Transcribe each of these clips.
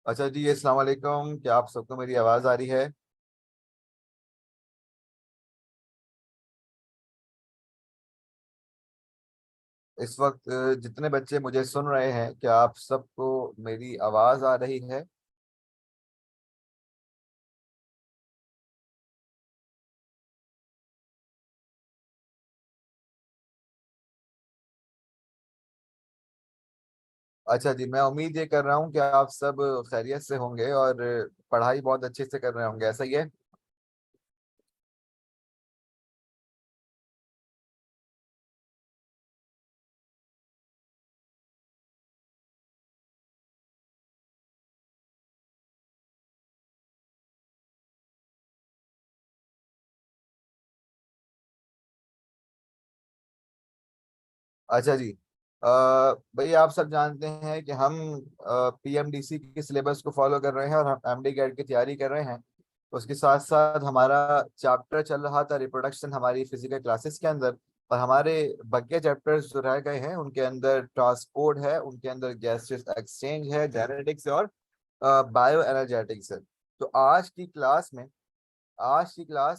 अच्छा जी, अस्सलाम वालेकुम। क्या आप सबको मेरी आवाज़ आ रही है? इस वक्त जितने बच्चे मुझे सुन रहे हैं, क्या आप सबको मेरी आवाज़ आ रही है? अच्छा जी, मैं उम्मीद ये कर रहा हूँ कि आप सब खैरियत से होंगे और पढ़ाई बहुत अच्छे से कर रहे होंगे। ऐसा ही है? अच्छा जी। भाई, आप सब जानते हैं कि हम पीएमडीसी के सिलेबस को फॉलो कर रहे हैं और हम एमडी गेट की तैयारी कर रहे हैं। उसके साथ साथ हमारा चैप्टर चल रहा था रिप्रोडक्शन हमारी फिजिकल क्लासेस के अंदर। और हमारे बाकी चैप्टर्स जो रह गए हैं उनके अंदर ट्रांसपोर्ट है, उनके अंदर गैसेस एक्सचेंज है, जेनेटिक्स और बायो एनर्जेटिक्स है। तो आज की क्लास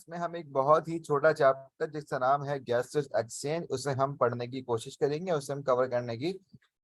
में हम एक बहुत ही छोटा चैप्टर जिसका नाम है गैसेस एक्सचेंज, उसे हम पढ़ने की कोशिश करेंगे, उसे हम कवर करने की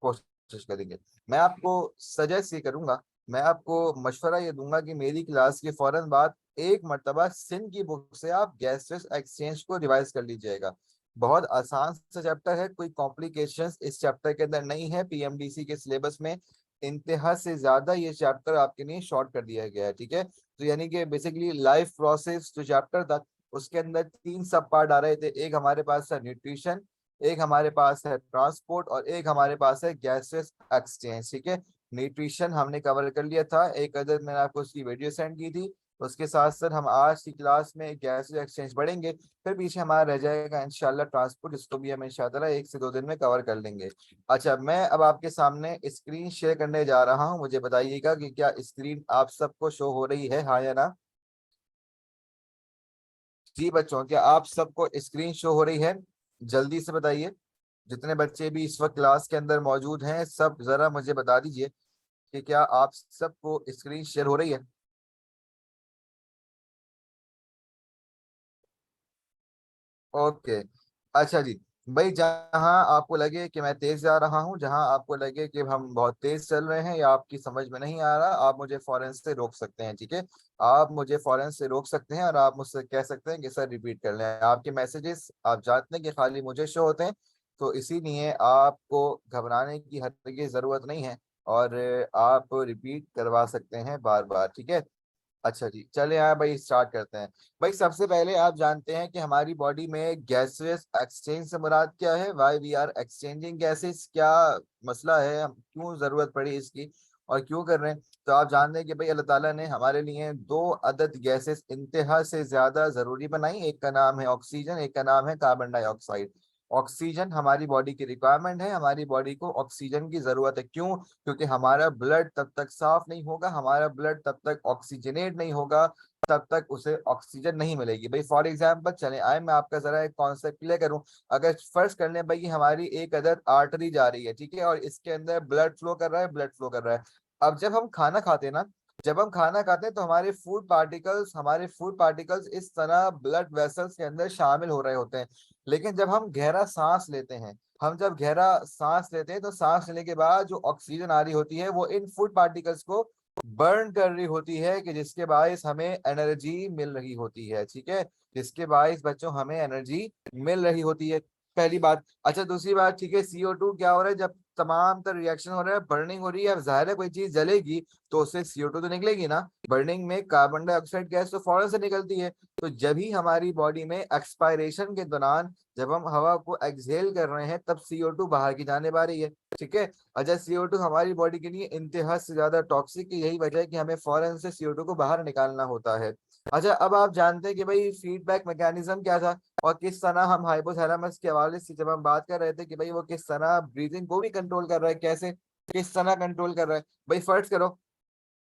कोशिश करेंगे। मैं आपको सजेस्ट ये करूंगा, मैं आपको मशवरा ये दूंगा कि मेरी क्लास के फौरन बाद एक मर्तबा सिंध की बुक से आप गैसेस एक्सचेंज को रिवाइज कर लीजिएगा। बहुत आसान सा चैप्टर है, कोई कॉम्प्लिकेशंस इस चैप्टर के अंदर नहीं है। पीएमडीसी के सिलेबस में इंतहा से ज्यादा ये चैप्टर आपके लिए शॉर्ट कर दिया गया है, ठीक है? तो यानी कि बेसिकली लाइफ प्रोसेस जो चैप्टर था उसके अंदर तीन सब पार्ट आ रहे थे। एक हमारे पास है न्यूट्रिशन, एक हमारे पास है ट्रांसपोर्ट और एक हमारे पास है गैसेस एक्सचेंज, ठीक है? न्यूट्रिशन हमने कवर कर लिया था, एक अदर मैंने आपको उसकी वीडियो सेंड की थी। उसके साथ साथ हम आज की क्लास में गैसेस एक्सचेंज पढ़ेंगे। फिर पीछे हमारा रह जाएगा इंशाल्लाह ट्रांसपोर्ट, जिसको भी हम इंशाल्लाह 1 से 2 दिन में कवर कर लेंगे। अच्छा, मैं अब आपके सामने स्क्रीन शेयर करने जा रहा हूं। मुझे बताइएगा कि क्या स्क्रीन आप सबको शो हो रही है, हाँ या ना? जी बच्चों, क्या आप सबको स्क्रीन शो हो रही है? जल्दी से बताइए। जितने बच्चे भी इस वक्त क्लास के अंदर मौजूद हैं, सब जरा मुझे बता दीजिए कि क्या आप सबको स्क्रीन शेयर हो रही है? ओके। अच्छा जी। भाई, जहां आपको लगे कि मैं तेज जा रहा हूं, जहां आपको लगे कि हम बहुत तेज चल रहे हैं या आपकी समझ में नहीं आ रहा, आप मुझे फौरन से रोक सकते हैं, ठीक है? आप मुझे फौरन से रोक सकते हैं और आप मुझसे कह सकते हैं कि सर रिपीट कर लें। आपके मैसेजेस आप जानते हैं कि खाली मुझे शो होते हैं, तो इसीलिए आपको घबराने की हरगिज़ जरूरत नहीं है और आप रिपीट करवा सकते हैं बार बार, ठीक है? अच्छा जी, चले आए भाई, स्टार्ट करते हैं। भाई, सबसे पहले आप जानते हैं कि हमारी बॉडी में गैसेस एक्सचेंज से मुराद क्या है? Why we are exchanging gases, क्या मसला है, हम क्यों जरूरत पड़ी इसकी और क्यों कर रहे हैं? तो आप जानते हैं कि भाई अल्लाह ताला ने हमारे लिए दो अदद गैसेस इंतहा से ज्यादा जरूरी बनाई। एक का नाम है ऑक्सीजन, एक का नाम है कार्बन डाइऑक्साइड। ऑक्सीजन हमारी बॉडी की रिक्वायरमेंट है, हमारी बॉडी को ऑक्सीजन की जरूरत है। क्यों? क्योंकि हमारा ब्लड तब तक साफ नहीं होगा, हमारा ब्लड तब तक ऑक्सीजनेट नहीं होगा, तब तक उसे ऑक्सीजन नहीं मिलेगी। भाई फॉर एग्जांपल चले आए, मैं आपका जरा एक कॉन्सेप्ट क्लियर करूं। अगर फर्स्ट कर लें भाई, ये हमारी एक अदर आर्टरी जा रही है, ठीक है, और इसके अंदर ब्लड फ्लो कर रहा है, ब्लड फ्लो कर रहा है। अब जब हम खाना खाते हैं तो हमारे फूड पार्टिकल्स इस तरह ब्लड वेसल्स के अंदर शामिल हो रहे होते हैं। लेकिन जब हम गहरा सांस लेते हैं, हम जब गहरा सांस लेते हैं तो सांस लेने के बाद जो ऑक्सीजन आ रही होती है वो इन फूड पार्टिकल्स को बर्न कर रही होती है, कि जिसके बायस हमें एनर्जी मिल रही होती है, ठीक है? जिसके बायस बच्चों हमें एनर्जी मिल रही होती है। पहली बात। अच्छा, दूसरी बात, ठीक है, CO2 क्या हो रहा है? जब तमाम तर रिएक्शन हो रहा है, बर्निंग हो रही है, अब जाहिर है कोई चीज जलेगी तो उससे CO2 तो निकलेगी ना। बर्निंग में कार्बन डाइऑक्साइड गैस तो फौरन से निकलती है। तो जब ही हमारी बॉडी में एक्सपायरेशन के दौरान जब हम हवा को एक्सहेल कर रहे हैं, तब CO2 बाहर की जाने वाली है, ठीक है? अच्छा, CO2 हमारी बॉडी के लिए इंतहा से ज्यादा टॉक्सिक है, यही वजह है कि हमें फौरन से CO2 को बाहर निकालना होता है। अच्छा, अब आप जानते हैं कि भाई फीडबैक मैकेनिज्म क्या था और किस तरह हम हाइपोथैलेमस के हवाले से जब हम बात कर रहे थे कि भाई वो किस तरह ब्रीदिंग को भी कंट्रोल कर रहा है, कैसे किस तरह कंट्रोल कर रहा है। भाई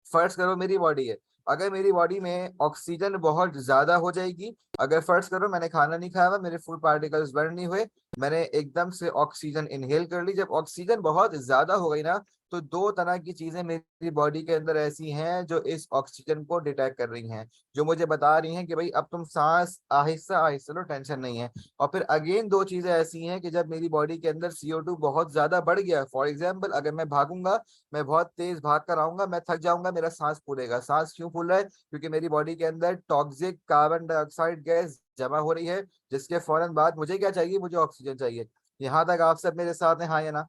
फर्ज करो मेरी बॉडी है, अगर मेरी बॉडी में ऑक्सीजन बहुत ज्यादा हो जाएगी, अगर फर्ज करो मैंने खाना नहीं खाया हुआ, मेरे फूड पार्टिकल्स बर्न नहीं हुए, मैंने एकदम से ऑक्सीजन इनहेल कर ली, जब ऑक्सीजन बहुत ज्यादा हो गई ना, तो दो तरह की चीजें मेरी बॉडी के अंदर ऐसी हैं जो इस ऑक्सीजन को डिटेक्ट कर रही हैं, जो मुझे बता रही हैं कि भाई अब तुम सांस आहिस्ता आहिस्ता लो, टेंशन नहीं है। और फिर अगेन दो चीजें ऐसी हैं कि जब मेरी बॉडी के अंदर CO2 बहुत ज्यादा बढ़ गया, फॉर एग्जाम्पल अगर मैं भागूंगा, मैं बहुत तेज भाग कर आऊंगा, मैं थक जाऊंगा, मेरा सांस फूलेगा। सांस क्यों फूल रहा है? क्योंकि मेरी बॉडी के अंदर टॉक्सिक कार्बन डाइऑक्साइड गैस जमा हो रही है, जिसके फौरन बाद मुझे क्या चाहिए? मुझे ऑक्सीजन चाहिए। यहाँ तक आप सब मेरे साथ हैं, हाँ या ना?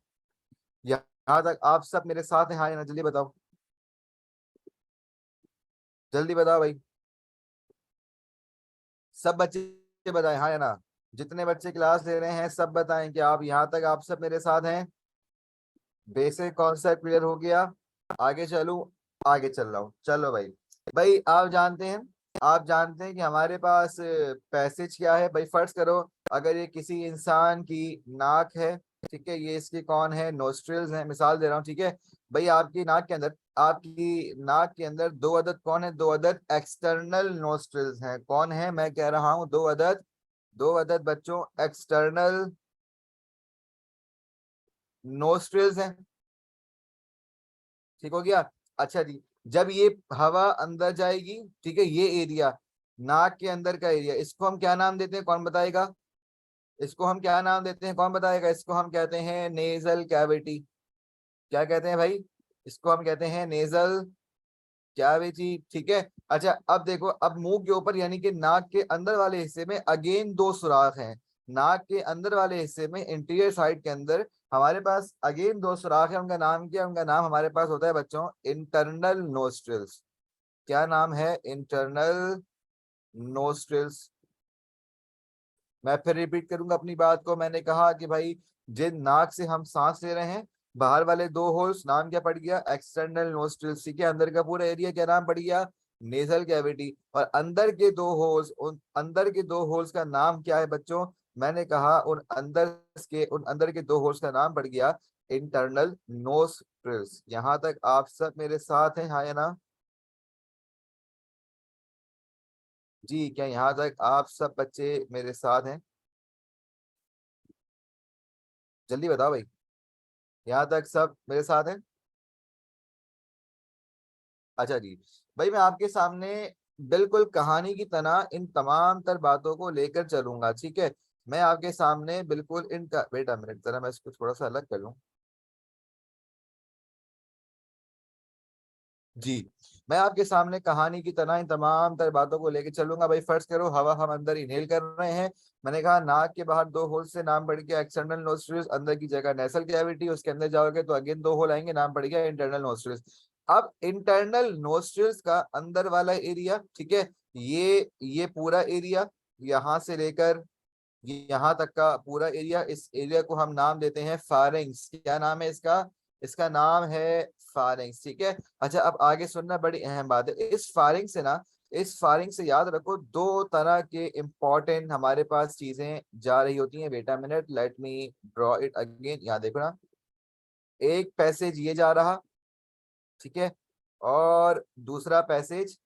यहाँ तक आप सब मेरे साथ हैं, हाँ या ना? जल्दी बताओ, जल्दी बताओ भाई, सब बच्चे बताएं हाँ या ना। जितने बच्चे क्लास ले रहे हैं सब बताएं कि आप यहाँ तक आप सब मेरे साथ हैं। बेसिक कॉन्सेप्ट क्लियर हो गया? आगे चलूं? आगे चल रहा हूँ, चलो भाई। भाई आप जानते हैं, आप जानते हैं कि हमारे पास पैसेज क्या है? भाई फर्ज करो अगर ये किसी इंसान की नाक है, ठीक है, ये इसकी कौन है? नोस्ट्रिल्स है, मिसाल दे रहा हूँ, ठीक है। भाई आपकी नाक के अंदर, आपकी नाक के अंदर दो अदद कौन है? दो अदद एक्सटर्नल नोस्ट्रिल्स हैं। कौन है? मैं कह रहा हूँ दो अदद, दो अदद बच्चों एक्सटर्नल नोस्ट्रिल्स हैं। ठीक हो गया? अच्छा जी, जब ये हवा अंदर जाएगी, ठीक है, ये एरिया नाक के अंदर का एरिया, इसको हम क्या नाम देते हैं? कौन बताएगा? इसको हम क्या नाम देते हैं? कौन बताएगा? इसको हम कहते हैं नेजल कैविटी। क्या कहते हैं भाई? इसको हम कहते हैं नेजल कैविटी, ठीक है। अच्छा अब देखो, अब मुंह के ऊपर यानी कि नाक के अंदर वाले हिस्से में अगेन दो सुराख हैं। नाक के अंदर वाले हिस्से में इंटीरियर साइड के अंदर हमारे पास अगेन दो सुराख है। उनका नाम क्या है? उनका नाम हमारे पास होता है बच्चों इंटरनल नोस्ट्रिल्स। क्या नाम है? Internal nostrils. मैं फिर रिपीट करूंगा अपनी बात को। मैंने कहा कि भाई जिन नाक से हम सांस ले रहे हैं, बाहर वाले दो होल्स नाम क्या पड़ गया? एक्सटर्नल नोस्ट्रिल्स, ठीक है। अंदर का पूरा एरिया क्या नाम पड़ गया? Nasal cavity. और अंदर के दो होल्स, उन अंदर के दो होल्स का नाम क्या है बच्चों? मैंने कहा उन अंदर के दो होल्स का नाम पड़ गया इंटरनल नोस्ट्रिल्स। यहाँ तक आप सब मेरे साथ हैं, हाँ या ना? जी, क्या यहाँ तक आप सब बच्चे मेरे साथ हैं? जल्दी बताओ भाई, यहाँ तक सब मेरे साथ हैं? अच्छा जी, भाई मैं आपके सामने बिल्कुल कहानी की तरह इन तमाम तर बातों को लेकर चलूंगा, ठीक है। मैं आपके सामने बिल्कुल इनका, बेटा मिनट जरा मैं इसको थोड़ा सा अलग कर लूं। जी, मैं आपके सामने कहानी की तरह इन तमाम तर बातों को लेकर चलूंगा। भाई फर्ज करो हवा हम अंदर इनहेल कर रहे हैं। मैंने कहा नाक के बाहर दो होल से नाम पड़ गया एक्सटर्नल नोस्ट्रिल्स, अंदर की जगह नेसल कैविटी, उसके अंदर जाओगे तो अगेन दो होल आएंगे, नाम पड़ गया इंटरनल नोस्ट्रिल्स। अब इंटरनल नोस्ट्रिल्स का अंदर वाला एरिया, ठीक है, ये पूरा एरिया यहाँ से लेकर यहाँ तक का पूरा एरिया, इस एरिया को हम नाम देते हैं फारेंक्स। क्या नाम है इसका? इसका नाम है फारेंक्स, ठीक है। अच्छा अब आगे सुनना, बड़ी अहम बात है। इस फारेंक्स से ना, इस फारेंक्स से याद रखो दो तरह के इंपॉर्टेंट हमारे पास चीजें जा रही होती हैं। बेटा minute, let me draw it again, यहाँ देखो ना। एक पैसेज ये जा रहा, ठीक है, और दूसरा पैसेज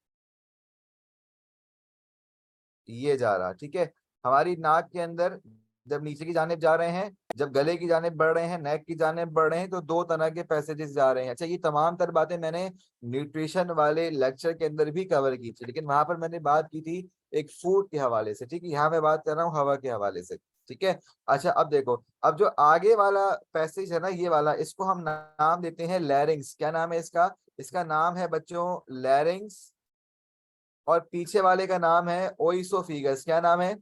ये जा रहा, ठीक है। हमारी नाक के अंदर जब नीचे की जानिब जा रहे हैं, जब गले की जानिब बढ़ रहे हैं, नेक की जानिब बढ़ रहे हैं, तो दो तरह के पैसेजेस जा रहे हैं। अच्छा ये तमाम तर बातें मैंने न्यूट्रिशन वाले लेक्चर के अंदर भी कवर की थी, लेकिन वहां पर मैंने बात की थी एक फूड के हवाले से, ठीक है। यहाँ मैं बात कर रहा हूँ हवा के हवाले से, ठीक है। अच्छा अब देखो, अब जो आगे वाला पैसेज है ना, ये वाला, इसको हम नाम देते हैं लैरिंग्स। क्या नाम है इसका? इसका नाम है बच्चों लैरिंग्स। और पीछे वाले का नाम है ओइसोफिगस। क्या नाम है?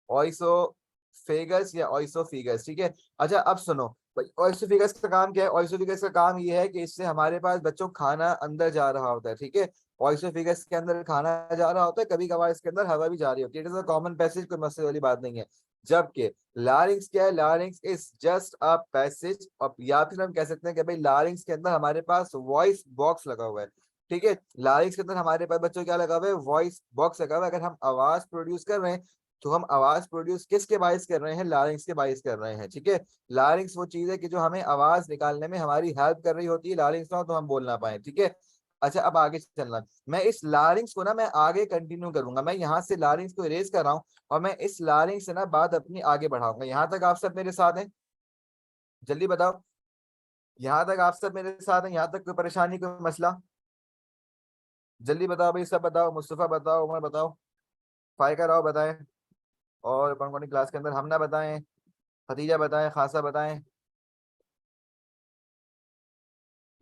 ओइसोफेगस या ओइसोफिगस, ठीक है। अच्छा अब सुनो, ओइसोफिगस का काम क्या है? ओइसोफिगस का काम ये है कि इससे हमारे पास बच्चों खाना अंदर जा रहा होता है, ठीक है। ओइसोफिगस के अंदर खाना जा रहा होता है, कभी कभार इसके अंदर हवा भी जा रही होती है। It is a common passage, कोई मसले वाली बात नहीं है। जबकि लारिंग्स क्या है? लारिंग्स इज जस्ट अ पैसेज, और या फिर हम कह सकते हैं कि भाई लारिंग्स के अंदर हमारे पास वॉइस बॉक्स लगा हुआ है, ठीक है। लारिंग्स के अंदर हमारे पास बच्चों क्या लगा हुआ है? वॉइस बॉक्स लगा हुआ है। अगर हम आवाज प्रोड्यूस कर रहे हैं, तो हम आवाज प्रोड्यूस किसके बाइस कर रहे हैं? लारिंग्स के बाइस कर रहे हैं, ठीक है। लारिंग्स वो चीज है कि जो हमें आवाज निकालने में हमारी हेल्प कर रही होती है। लारिंग्स ना हो तो हम बोल ना पाए, ठीक है। अच्छा अब आगे चलना, मैं इस लारिंग्स को ना मैं आगे कंटिन्यू करूंगा। मैं यहाँ से लारिंग्स को इरेज कर रहा हूँ, और मैं इस लारिंग्स से ना बात अपनी आगे बढ़ाऊंगा। यहाँ तक आप सब मेरे साथ हैं? जल्दी बताओ, यहाँ तक आप सब मेरे साथ हैं? यहाँ तक कोई परेशानी, कोई मसला? जल्दी बताओ भाई, सब बताओ, मुस्तफा बताओ, उमर बताओ, फायका राव बताएं, और कौन कौन क्लास के अंदर, हमना बताएं, खतीजा बताएं, खासा बताएं।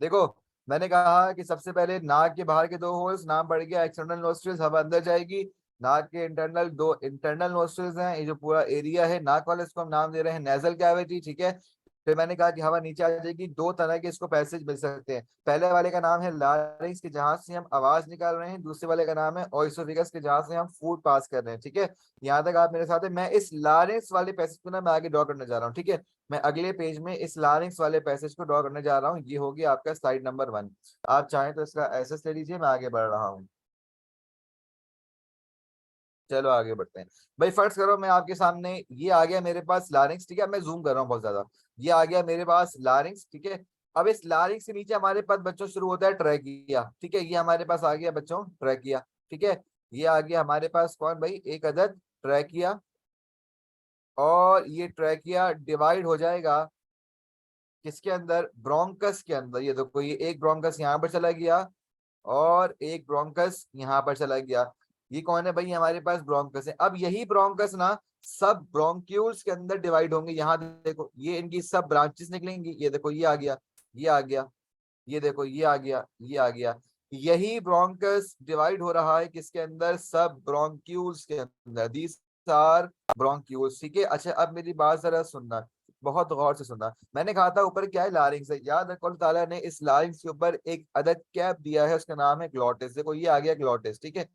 देखो, मैंने कहा कि सबसे पहले नाक के बाहर के दो होल्स, नाम पड़ गया एक्सटर्नल नोस्ट्रिल्स, हवा अंदर जाएगी। नाक के इंटरनल दो इंटरनल नोस्ट्रिल्स हैं, ये जो पूरा एरिया है नाक वाले, इसको हम नाम दे रहे हैं नेजल कैविटी, ठीक है। फिर मैंने कहा कि हवा नीचे आ जाएगी, दो तरह के इसको पैसेज मिल सकते हैं। पहले वाले का नाम है लारिंक्स, के जहां से हम आवाज निकाल रहे हैं, दूसरे वाले का नाम है ओइसोफेगस, के जहां से हम फूड पास कर रहे हैं, ठीक है। यहाँ तक आप मेरे साथ है? मैं इस लारिंक्स वाले पैसेज को ना मैं आगे ड्रॉ करने जा रहा हूँ, ठीक है। मैं अगले पेज में इस लारिंक्स वाले पैसेज को ड्रॉ करने जा रहा हूँ, ये होगी आपका स्लाइड नंबर 1। आप चाहें तो इसका एसेस ले लीजिए, मैं आगे बढ़ रहा हूँ। चलो आगे बढ़ते हैं। भाई फर्ज करो मैं आपके सामने, ये आ गया मेरे पास लारिंक्स, ठीक है। मैं जूम कर रहा हूँ बहुत ज्यादा। ये आ गया मेरे पास लारिंक्स, ठीक है। अब इस लारिंक्स के नीचे हमारे पास बच्चों शुरू होता है ट्रैकिया, ठीक है। ये हमारे पास आ गया बच्चों ट्रैकिया, ठीक है। ये आ गया हमारे पास कौन भाई, एक अदद ट्रैकिया। और ये ट्रैकिया डिवाइड हो जाएगा किसके अंदर, ब्रोंकस के अंदर। ये देखो, ये एक ब्रोंकस यहाँ पर चला गया, और एक ब्रोंकस यहाँ पर चला गया। ये कौन है भाई, हमारे पास ब्रोंकस है। अब यही ब्रोंकस ना सब ब्रोंक्यूल्स के अंदर डिवाइड होंगे। यहाँ देखो, ये इनकी सब ब्रांचेस निकलेंगी। ये देखो, ये आ गया, ये आ गया, ये देखो, ये आ गया, ये आ गया। यही ब्रोंकस डिवाइड हो रहा है किसके अंदर, सब ब्रोंक्यूल्स के अंदर। दीज आर ब्रोंक्यूल्स, ठीक है। अच्छा, अब मेरी बात जरा सुनना, बहुत गौर से सुनना। मैंने कहा था ऊपर क्या है, लारिंग्स है। याद रखो, अल्लाह ताला ने इस लारिंग्स के ऊपर एक अदद कैप दिया है, उसका नाम है ग्लॉटिस। देखो, ये आ गया ग्लॉटिस, ठीक है।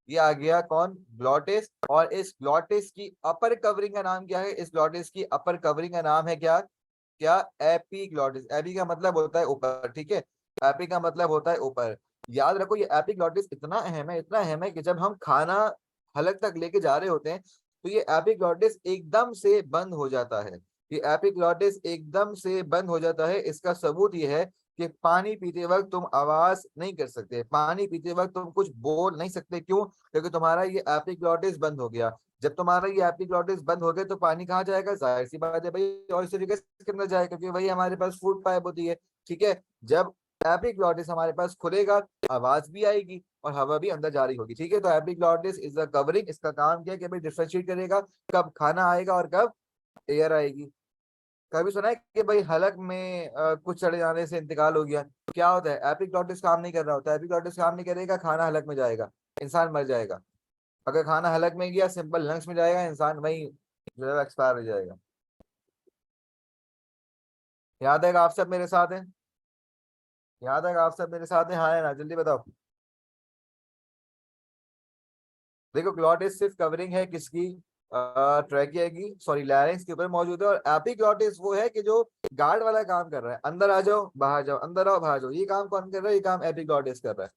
ये आ गया कौन, ग्लॉटिस। और इस ग्लॉटिस की अपर कवरिंग का नाम क्या है, इस ग्लॉटिस की अपर कवरिंग का नाम है क्या, क्या, एपीग्लॉटिस। एपी का मतलब होता है ऊपर, ठीक है। एपी का मतलब होता है ऊपर। याद रखो, ये एपीग्लॉटिस इतना अहम है, इतना अहम है कि जब हम खाना हलक तक लेके जा रहे होते हैं तो ये एपीग्लॉटिस एकदम से बंद हो जाता है। ये एपीग्लॉटिस एकदम से बंद हो जाता है। इसका सबूत ये है कि पानी पीते वक्त तुम आवाज नहीं कर सकते, पानी पीते वक्त तुम कुछ बोल नहीं सकते। क्यों? क्योंकि तुम्हारा ये एपीग्लॉटिस बंद हो गया। जब तुम्हारा ये एपिग्लॉटिस बंद हो गया तो पानी कहाँ जाएगा, जाहिर सी बात है भाई, ऑयस्टेरिकस के अंदर जाएगा, क्योंकि वही हमारे पास फूड पाइप होती है, ठीक है। जब एपिग्लॉटिस हमारे पास खुलेगा, आवाज भी आएगी और हवा भी अंदर जा रही होगी, ठीक है। तो एपिग्लॉटिस इज द कवरिंग, इसका काम क्या है कि भाई डिफरेंशिएट करेगा कब खाना आएगा और कब एयर आएगी। कभी सुना है कि भाई हलक में कुछ चढ़े जाने से इंतकाल हो गया? क्या होता है, एपिग्लॉटिस काम नहीं कर रहा होता। एपिग्लॉटिस काम नहीं करेगा, खाना हलक में जाएगा, इंसान मर जाएगा। अगर खाना हलक में गया, सिंपल लंग्स में जाएगा, इंसान वही जो है एक्सपायर हो जाएगा। याद है, आप सब मेरे साथ हैं? याद है, आप सब मेरे साथ हैं? हाँ है ना, जल्दी बताओ। देखो, ग्लॉटिस सिर्फ कवरिंग है किसकी, ट्रैकिया की, सॉरी लैरिंक्स के ऊपर मौजूद है। और एपिग्लॉटिस वो है कि जो गार्ड वाला काम कर रहा है, अंदर आ जाओ बाहर जाओ, अंदर आओ बाहर जाओ, ये काम कौन कर रहा है, ये काम एपिग्लॉटिस कर रहा है,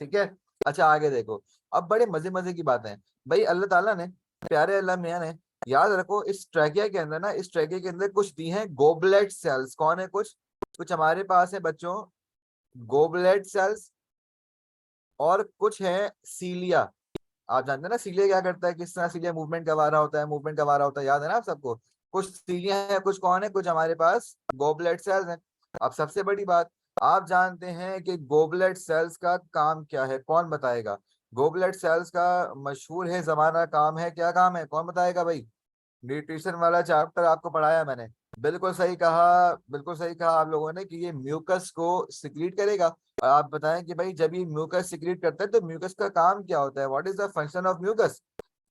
ठीक है। अच्छा आगे देखो, अब बड़े मजे मजे की बातें हैं भाई। अल्लाह ताला ने, प्यारे अल्लाह मियां ने, याद रखो इस ट्रैकिया के अंदर ना, इस ट्रैकिया के अंदर कुछ दी हैं गोबलेट सेल्स। कौन है कुछ, कुछ हमारे पास है बच्चों गोबलेट सेल्स, और कुछ है सीलिया। आप जानते हैं ना सीलिया क्या करता है, किस तरह सीलिया मूवमेंट करवा रहा होता है, मूवमेंट करवा रहा होता है, याद है ना आप सबको। कुछ सीलिया है, कुछ कौन है, कुछ हमारे पास गोबलेट सेल्स हैं। अब सबसे बड़ी बात, आप जानते हैं कि गोबलेट सेल्स का काम क्या है, कौन बताएगा? गोबलेट सेल्स का मशहूर है जमाना काम है, क्या काम है, कौन बताएगा भाई? न्यूट्रिशन वाला चैप्टर आपको पढ़ाया मैंने। बिल्कुल सही कहा, बिल्कुल सही कहा आप लोगों ने कि ये म्यूकस को सिक्रीट करेगा। और आप बताएं कि भाई जब ये म्यूकस सिक्रीट करता है तो म्यूकस का काम क्या होता है, what is the function of mucus?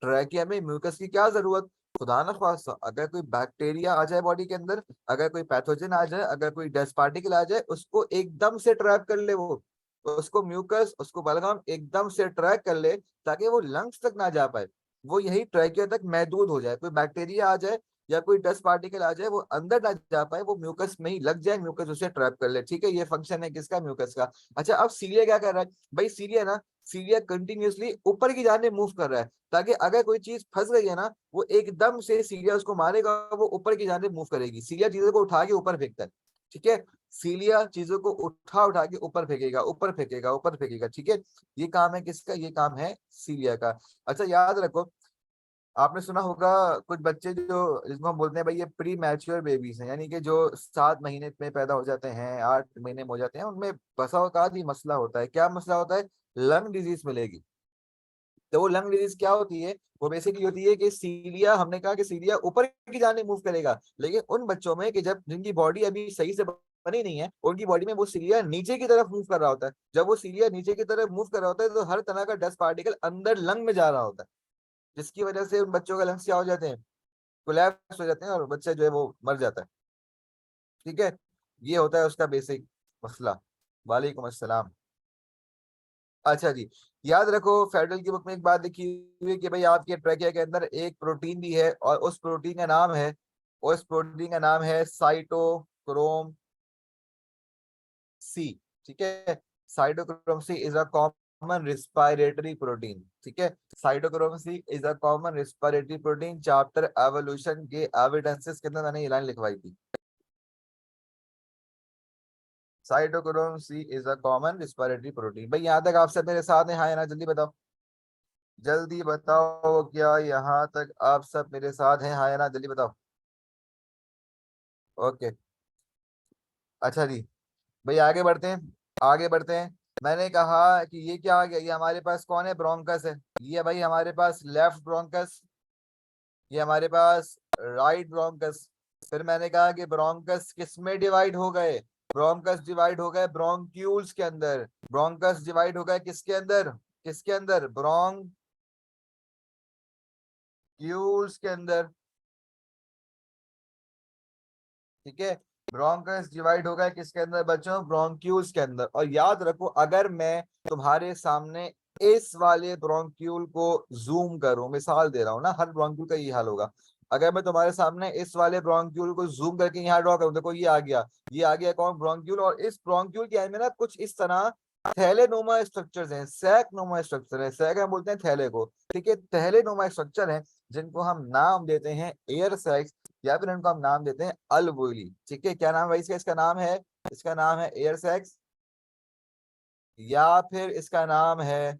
Trachea में म्यूकस की क्या जरूरत? खुदा न खास्ता अगर कोई बैक्टीरिया आ जाए बॉडी के अंदर, अगर कोई पैथोजन आ जाए, अगर कोई डस्ट पार्टिकल आ जाए, उसको एकदम से ट्रैप कर ले वो, उसको म्यूकस, उसको बलगम एकदम से ट्रैक कर ले, ताकि वो लंग्स तक ना जा पाए, वो यही ट्रैकिया तक महदूद हो जाए। कोई बैक्टीरिया आ जाए या कोई डस्ट पार्टिकल आ जाए, वो अंदर ना जा पाए, वो म्यूकस में ही लग जाए, म्यूकस उसे ट्रैप कर ले, ठीक है। ये फंक्शन है किसका, म्यूकस का। अच्छा, अब सीलिया क्या कर रहा है भाई, सीलिया ना, सीलिया कंटिन्यूअसली ऊपर की जाने मूव कर रहा है, ताकि अगर कोई चीज फंस गई है ना, वो एकदम से सीलिया उसको मारेगा, वो ऊपर की जाने मूव करेगी। सीलिया चीजों को उठा के ऊपर फेंकता है, ठीक है। सीलिया चीजों को उठा उठा के ऊपर फेंकेगा, ऊपर फेंकेगा, ऊपर फेंकेगा, ठीक है। ये काम है किसका, ये काम है सीलिया का। अच्छा याद रखो, आपने सुना होगा कुछ बच्चे जो जिसको हम बोलते हैं भाई ये प्री मैच्योर बेबीज हैं, यानी कि जो 7 महीने में पैदा हो जाते हैं, 8 महीने में हो जाते हैं, उनमें बसा हुआ ही मसला होता है। क्या मसला होता है? लंग डिजीज मिलेगी। तो वो लंग डिजीज क्या होती है? वो बेसिकली होती है कि सीलिया, हमने कहा कि सीलिया ऊपर की जाने मूव करेगा, लेकिन उन बच्चों में कि जब जिनकी बॉडी अभी सही से बनी नहीं है, उनकी बॉडी में वो सीलिया नीचे की तरफ मूव कर रहा होता है। जब वो सीलिया नीचे की तरफ मूव कर रहा होता है तो हर तरह का डस्ट पार्टिकल अंदर लंग में जा रहा होता है, जिसकी वजह से उन बच्चों का लंग्स क्या हो जाते हैं? कोलैप्स हो जाते हैं और बच्चा जो है वो मर जाता है। ठीक है, ये होता है उसका बेसिक मसला। वालेकुम अस्सलाम। अच्छा जी, याद रखो फेडरल की बुक में एक बात लिखी हुई है कि भाई आपके ट्रैकिया के अंदर एक प्रोटीन भी है, और उस प्रोटीन का नाम है साइटोक्रोम सी। ठीक है, cytochrome C is a common respiratory protein. ठीक है, cytochrome C is a common respiratory protein. Chapter evolution के एविडेंसेस के अंदर मैंने ये लाइन लिखवाई थी। Cytochrome C is a common respiratory protein. भाई यहाँ तक आप सब मेरे साथ हैं? हाँ या ना, जल्दी बताओ, जल्दी बताओ, क्या यहाँ तक आप सब मेरे साथ हैं? हाँ या ना, जल्दी बताओ। ओके, अच्छा जी, भाई आगे बढ़ते हैं, आगे बढ़ते हैं। मैंने कहा कि ये क्या आ गया, ये हमारे पास कौन है? ब्रोंकस है। ये भाई हमारे पास लेफ्ट ब्रोंकस, ये हमारे पास राइट ब्रोंकस। फिर मैंने कहा कि ब्रोंकस किस में डिवाइड हो गए? ब्रोंकस डिवाइड हो गए ब्रोंक्यूल्स के अंदर। ब्रोंकस डिवाइड हो गए किसके अंदर? किसके अंदर? ब्रोंक्यूल्स के अंदर। ठीक है, ब्रोंकस डिवाइड होगा किसके अंदर बच्चों? ब्रोंक्यूल्स के अंदर। और याद रखो, अगर मैं तुम्हारे सामने इस वाले ब्रोंक्यूल को जूम करूं, मिसाल दे रहा हूं ना, हर ब्रोंक्यूल का ये हाल होगा। अगर मैं तुम्हारे सामने इस वाले ब्रोंक्यूल को जूम करके यहाँ ड्रॉ करूं, देखो ये आ गया, ये आ गया कौन? ब्रोंक्यूल। और इस ब्रोंक्यूल के अंदर ना कुछ इस तरह थैलेनोमा स्ट्रक्चर्स हैं, सैकनोमा स्ट्रक्चर है, सैक हम बोलते हैं थैले को। ठीक है, थैलेनोमा स्ट्रक्चर है, जिनको हम नाम देते हैं एयर सैक्स, या फिर इनको हम नाम देते हैं अलवोली। ठीक है, क्या नाम है भाई इसका? इसका नाम है, इसका नाम है एयर सैक्स, या फिर इसका नाम है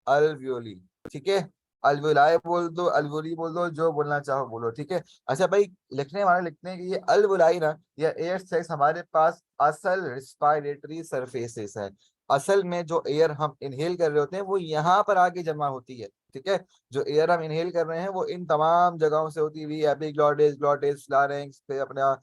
अल्वियोली। ठीक है, अल्वियोलाई बोल दो, अल्वियोली बोल दो, जो बोलना चाहो बोलो। ठीक है, अच्छा भाई, लिखने वाले लिखते हैं कि ये अल्वियोलाई ना, या एयर सैक्स हमारे पास असल रिस्पायरेटरी सरफेसेस है। असल में जो एयर हम इनहेल कर रहे होते हैं वो यहाँ पर आके जमा होती है। ठीक है, जो एयर हम इनहेल कर रहे हैं वो इन तमाम जगहों से होती हुई एपिग्लॉटिस, ग्लॉटिस, लारिंक्स, फिर अपना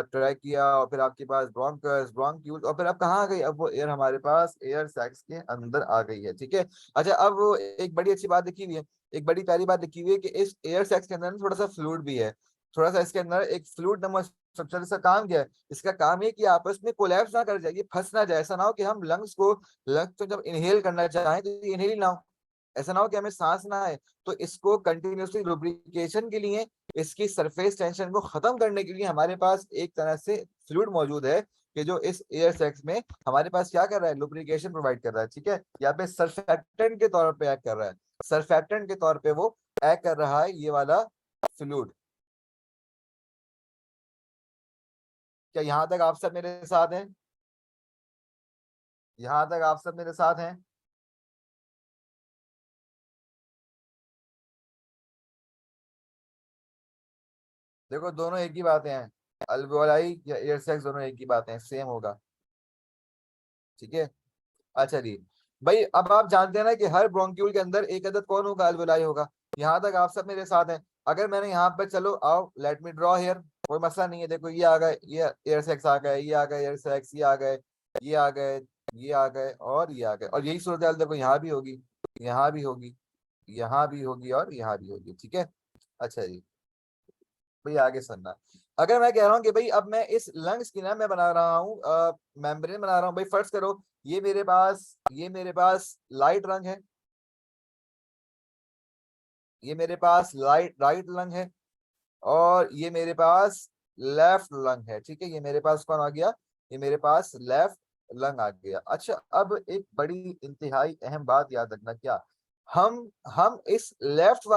ट्रैकिया, और फिर आपके पास ब्रोंकस, ब्रोंक्यूल, और फिर अब कहाँ आ गई? अब वो एयर हमारे पास एयर सैक्स के अंदर आ गई है। ठीक है, अच्छा अब वो एक बड़ी अच्छी बात लिखी हुई है, एक बड़ी प्यारी बात लिखी हुई है कि इस एयर सैक्स के अंदर ना थोड़ा सा फ्लूइड भी है। थोड़ा सा इसके अंदर एक फ्लूइड नमक स्ट्रक्चर। इसका काम क्या है? इसका काम ये कि आपस में कोलैप्स ना कर जाए, ये फंस ना जाए। ऐसा ना हो कि हम लंग्स को जब इनहेल करना चाहें तो ये इनहेल ना हो, ऐसा ना हो कि हमें सांस ना आए। तो इसको कंटिन्यूसली लुब्रिकेशन के लिए, इसकी सरफेस टेंशन को खत्म करने के लिए हमारे पास एक तरह से फ्लूइड मौजूद है, कि जो इस एयर सैक्स में हमारे पास क्या कर रहा है? लुब्रिकेशन प्रोवाइड कर रहा है। ठीक है, यहाँ पे सर्फेक्टेंट के तौर पे एक्ट कर रहा है, सर्फेक्टेंट के तौर पे वो एक्ट कर रहा है, ये वाला फ्लूइड। क्या यहाँ तक आप सब मेरे साथ हैं? यहाँ तक आप सब मेरे साथ हैं? देखो दोनों एक ही बातें हैं, अल्वेओलाई या एयर सैक्स दोनों एक ही बातें हैं, सेम होगा। ठीक है, अच्छा जी, भाई अब आप जानते हैं ना कि हर ब्रोंक्यूल के अंदर एक अदद कौन होगा? अल्वेओलाई होगा। यहाँ तक आप सब मेरे साथ हैं? अगर मैंने यहाँ पे, चलो आओ लेट मी ड्रॉ हियर, कोई मसला नहीं है। देखो ये आ गए, ये एयर सेक्स आ गए, ये आ गए एयर सेक्स, ये आ गए, ये आ गए, ये आ गए, और ये आ गए। और यही सूरत हाल देखो यहाँ भी होगी, यहाँ भी होगी, यहाँ भी होगी, और यहाँ भी होगी। ठीक है, अच्छा जी, भाई आगे सुनना। अगर मैं कह रहा हूँ कि भाई अब मैं इस लंग्स की ना मैं बना रहा हूँ मेम्ब्रेन बना रहा हूँ, भाई फर्ज करो ये मेरे पास लाइट रंग है, ये मेरे पास लाइट राइट लंग है, और ये मेरे पास लेफ्ट लंग है। ठीक है, ये मेरे पास कौन आ गया? ये मेरे पास लेफ्ट लंग आ गया। अच्छा अब एक बड़ी इंतहाई अहम बात याद रखना, क्या हम इस लेफ्ट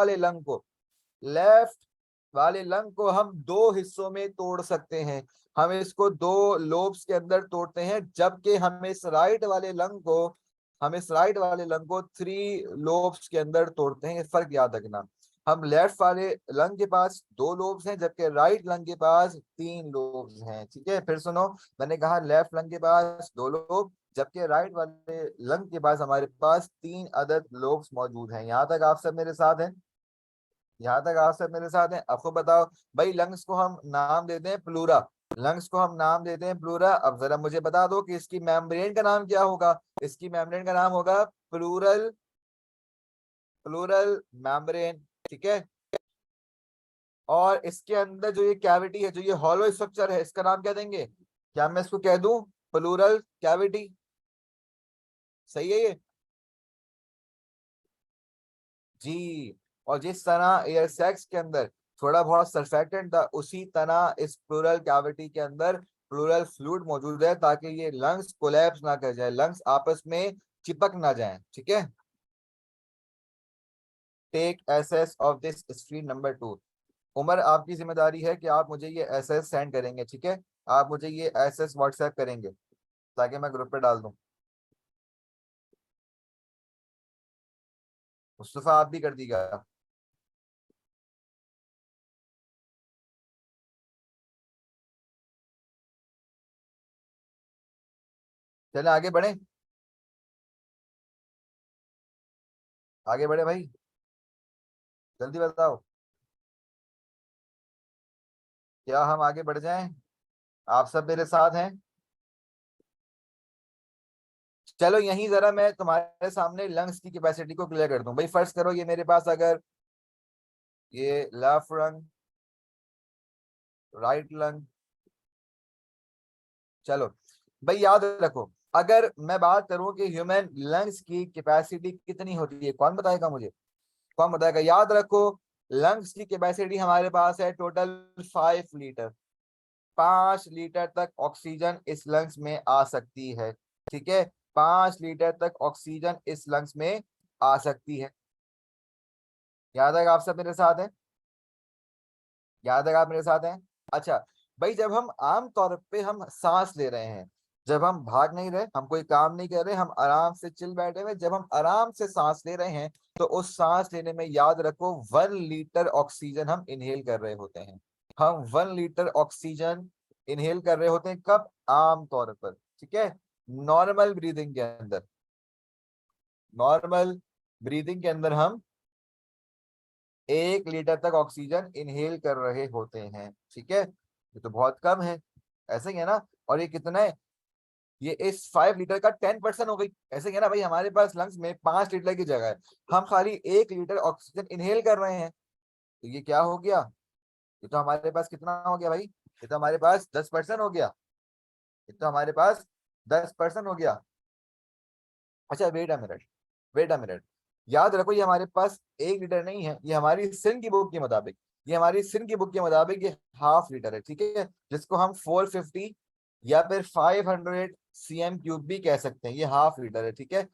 वाले लंग को हम दो हिस्सों में तोड़ सकते हैं। हम इसको दो लोब्स के अंदर तोड़ते हैं, जबकि हम इस राइट वाले लंग को हम इस राइट वाले लंग को 3 लोब्स के अंदर तोड़ते हैं, ये फर्क याद रखना। हम लेफ्ट वाले लंग के पास 2 लोब्स हैं, जबकि राइट लंग के पास 3 लोब्स हैं। ठीक है, फिर सुनो, मैंने कहा लेफ्ट लंग के पास 2 लोब, जबकि राइट वाले लंग के पास हमारे पास 3 अदद लोब्स मौजूद हैं। यहाँ तक आप सब मेरे साथ हैं? यहाँ तक आप सब मेरे साथ हैं? आपको बताओ भाई, लंग्स को हम नाम देते हैं प्लूरा। लंग्स को हम नाम देते हैं प्लूरा। अब जरा मुझे बता दो कि इसकी मेम्ब्रेन का नाम क्या होगा? इसकी मेम्ब्रेन का नाम होगा प्लूरल, प्लूरल मेम्ब्रेन। ठीक है, और इसके अंदर जो ये कैविटी है, जो ये हॉलो स्ट्रक्चर है, इसका नाम क्या देंगे? क्या मैं इसको कह दूं प्लूरल कैविटी? सही है ये? जी। और जिस तरह एयर सैक्स के अंदर थोड़ा बहुत सरफेक्टेंट था, उसी तरह इस प्लूरल कैविटी के अंदर प्लूरल फ्लूइड मौजूद है, ताकि ये लंग्स कोलैप्स ना कर जाए, लंग्स आपस में चिपक ना जाए। ठीक है, take SS of this stream number 2। Umar, आपकी जिम्मेदारी है कि आप मुझे ये एसेस सेंड करेंगे। ठीक है, आप मुझे ये एसेस व्हाट्सएप करेंगे ताकि मैं ग्रुप पे डाल दूं। मुस्तफा, आप भी कर दीजिएगा। चले आगे बढ़े, आगे बढ़े भाई, जल्दी बताओ, क्या हम आगे बढ़ जाएं? आप सब मेरे साथ हैं? चलो यहीं जरा मैं तुम्हारे सामने लंग्स की कैपेसिटी को क्लियर कर दूं। भाई फर्ज करो ये मेरे पास अगर ये लेफ्ट लंग, राइट लंग, चलो भाई याद रखो, अगर मैं बात करूं कि ह्यूमन लंग्स की कैपेसिटी कितनी होती है, कौन बताएगा मुझे? कौन बताएगा? याद रखो, लंग्स की कैपेसिटी हमारे पास है टोटल 5 लीटर। 5 लीटर तक ऑक्सीजन इस लंग्स में आ सकती है। ठीक है, 5 लीटर तक ऑक्सीजन इस लंग्स में आ सकती है। याद है आप सब मेरे साथ हैं? याद है आप मेरे साथ हैं? अच्छा भाई, जब हम आम तौर पे हम सांस ले रहे हैं, जब हम भाग नहीं रहे, हम कोई काम नहीं कर रहे, हम आराम से चिल बैठे हुए, जब हम आराम से सांस ले रहे हैं, तो उस सांस लेने में याद रखो 1 लीटर ऑक्सीजन हम इनहेल कर रहे होते हैं। हम 1 लीटर ऑक्सीजन इनहेल कर रहे होते हैं, कब? आम तौर पर। ठीक है, नॉर्मल ब्रीदिंग के अंदर, नॉर्मल ब्रीदिंग के अंदर हम 1 लीटर तक ऑक्सीजन इनहेल कर रहे होते हैं। ठीक है, ये तो बहुत कम है, ऐसे ही है ना? और ये कितना है? ये इस 5 लीटर का 10% हो गई। ऐसे ही है ना भाई, हमारे पास लंग्स में 5 लीटर की जगह है, हम खाली 1 लीटर ऑक्सीजन इनहेल कर रहे हैं, तो ये क्या हो गया? ये तो हमारे पास कितना हो गया भाई? ये तो हमारे पास 10% हो गया। ये तो हमारे पास 10% हो गया। अच्छा wait a minute, wait a minute, याद रखो ये हमारे पास 1 लीटर नहीं है, ये हमारी सिंध की बुक के मुताबिक, ये हमारी सिंध की बुक के मुताबिक ये हाफ लीटर है। ठीक है, जिसको हम 450 या फिर 500 cm³ भी कह सकते हैं, ये हाफ लीटर है। ठीक है,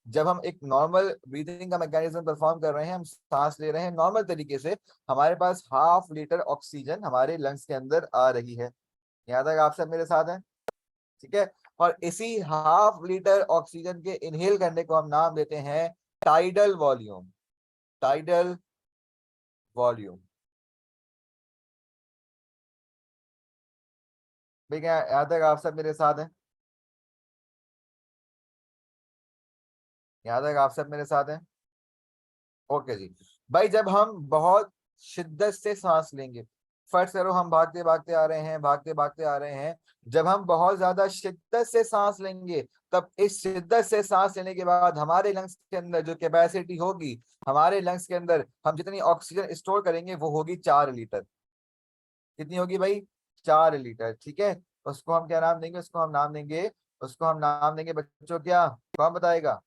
जब हम एक नॉर्मल ब्रीदिंग का मैकेनिज्म परफॉर्म कर रहे हैं, हम सांस ले रहे हैं नॉर्मल तरीके से, हमारे पास हाफ लीटर ऑक्सीजन हमारे लंग्स के अंदर आ रही है। यहाँ तक आप सब मेरे साथ हैं? ठीक है, और इसी हाफ लीटर ऑक्सीजन के इनहेल करने को हम नाम देते हैं टाइडल वॉल्यूम। Tidal volume. ठीक है, यहाँ तक आप सब मेरे साथ हैं? यहाँ तक आप सब मेरे साथ हैं? ओके जी। भाई जब हम बहुत शिद्दत से सांस लेंगे, फर्ज करो हम भागते भागते आ रहे हैं, भागते भागते आ रहे हैं, जब हम बहुत ज्यादा शिद्दत से सांस लेंगे, तब इस शिद्दत से सांस लेने के बाद हमारे लंग्स के अंदर जो कैपेसिटी होगी, हमारे लंग्स के अंदर हम जितनी ऑक्सीजन स्टोर करेंगे वो होगी 4 लीटर। कितनी होगी भाई? 4 लीटर। ठीक है, उसको हम क्या नाम देंगे? उसको हम नाम देंगे, उसको हम नाम देंगे बच्चों, क्या? कौन बताएगा?